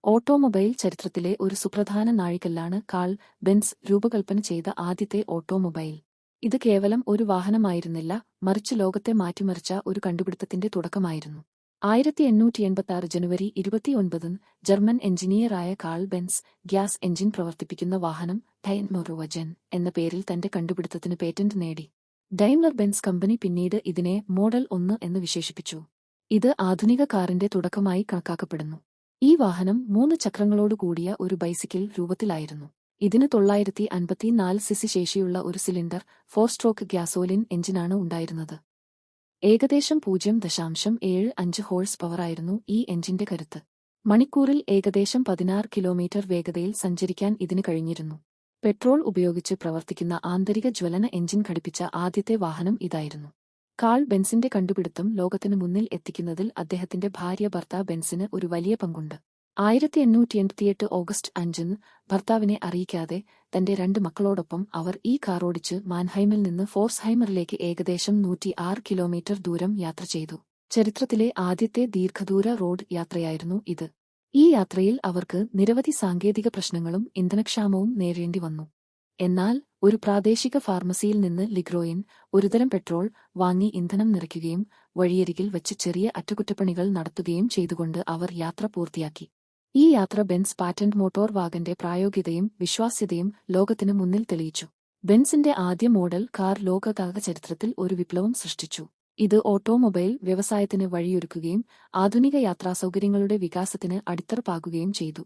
Automobile ചരിത്രത്തിലെ ഒരു സുപ്രധാന നാഴികല്ലാണ് കാൾ ബെൻസ് രൂപകൽപ്പന ചെയ്ത ആദ്യത്തെ ഓട്ടോമൊബൈൽ. ഇത് കേവലം ഒരു വാഹനമായിരുന്നില്ല, മറിച്ച് ലോകത്തെ മാറ്റിമറിച്ച ഒരു കണ്ടുപിടുത്തത്തിന്റെ തുടക്കമായിരുന്നു. 1886 ജനുവരി 29 ജർമ്മൻ എഞ്ചിനീയറായ കാൾ ബെൻസ് ഗ്യാസ് എഞ്ചിൻ പ്രവർത്തിപ്പിക്കുന്ന വാഹനം ഡൈംലർ എന്ന പേരിൽ തന്റെ കണ്ടുപിടുത്തത്തിന് പേറ്റന്റ് നേടി. ഡൈംലർ ബെൻസ് കമ്പനി പിന്നീട് ഇതിനെ മോഡൽ 1 എന്ന് വിശേഷിപ്പിച്ചു. ഇത് ആധുനിക കാറിന്റെ തുടക്കമായി കണക്കാക്കപ്പെടുന്നു. ഈ വാഹനം 3 ചക്രങ്ങളോടു കൂടിയ ഒരു ബൈസിക്കിൾ രൂപത്തിലായിരുന്നു. ഇതിന് 954 സിസി ശേഷിയുള്ള ഒരു സിലിണ്ടർ 4-സ്ട്രോക്ക് ഗ്യാസോലിൻ എഞ്ചിനാണ് ഉണ്ടായിരുന്നത്. ഏകദേശം 0.75 ഹോഴ്സ് പവറായിരുന്നു ഈ എഞ്ചിന്റെ കരുത്ത്. മണിക്കൂറിൽ ഏകദേശം 16 കിലോമീറ്റർ വേഗതയിൽ സഞ്ചരിക്കാൻ ഇതിന് കഴിഞ്ഞിരുന്നു. പെട്രോൾ ഉപയോഗിച്ച് പ്രവർത്തിക്കുന്ന ആന്തരിക ജ്വലന എഞ്ചിൻ ഘടിപ്പിച്ച ആദ്യത്തെ വാഹനം ഇതായിരുന്നു. കാൾ ബെൻസിന്റെ കണ്ടുപിടുത്തം ലോകത്തിനു മുന്നിൽ എത്തിക്കുന്നതിൽ അദ്ദേഹത്തിന്റെ ഭാര്യ ബർത്ത ബെൻസിന് ഒരു വലിയ പങ്കുണ്ട്. 1888 ഓഗസ്റ്റ് 5 ഭർത്താവിനെ അറിയിക്കാതെ തന്റെ 2 മക്കളോടൊപ്പം അവർ ഈ കാറോടിച്ച് മാൻഹൈമിൽ നിന്ന് ഫോഴ്സ്ഹൈമറിലേക്ക് ഏകദേശം 106 കിലോമീറ്റർ ദൂരം യാത്ര ചെയ്തു. ചരിത്രത്തിലെ ആദ്യത്തെ ദീർഘദൂര റോഡ് യാത്രയായിരുന്നു ഇത്. ഈ യാത്രയിൽ അവർക്ക് നിരവധി സാങ്കേതിക പ്രശ്നങ്ങളും ഇന്ധനക്ഷാമവും നേരിടേണ്ടി വന്നു. എന്നാൽ ഒരു പ്രാദേശിക ഫാർമസിയിൽ നിന്ന് ലിഗ്രോയിൻ, ഒരുതരം പെട്രോൾ, വാങ്ങി ഇന്ധനം നിറയ്ക്കുകയും വഴിയരികിൽ വച്ച് ചെറിയ അറ്റകുറ്റപ്പണികൾ നടത്തുകയും ചെയ്തുകൊണ്ട് അവർ യാത്ര പൂർത്തിയാക്കി. ഈ യാത്ര ബെൻസ് പാറ്റന്റ് മോട്ടോർ വാഗന്റെ പ്രായോഗികതയും വിശ്വാസ്യതയും ലോകത്തിനു മുന്നിൽ തെളിയിച്ചു. ബെൻസിന്റെ ആദ്യ മോഡൽ കാർ ലോകഗതാഗത ചരിത്രത്തിൽ ഒരു വിപ്ലവം സൃഷ്ടിച്ചു. ഇത് ഓട്ടോമൊബൈൽ വ്യവസായത്തിന് വഴിയൊരുക്കുകയും ആധുനിക യാത്രാസൗകര്യങ്ങളുടെ വികാസത്തിന് അടിത്തറ പാകുകയും ചെയ്തു.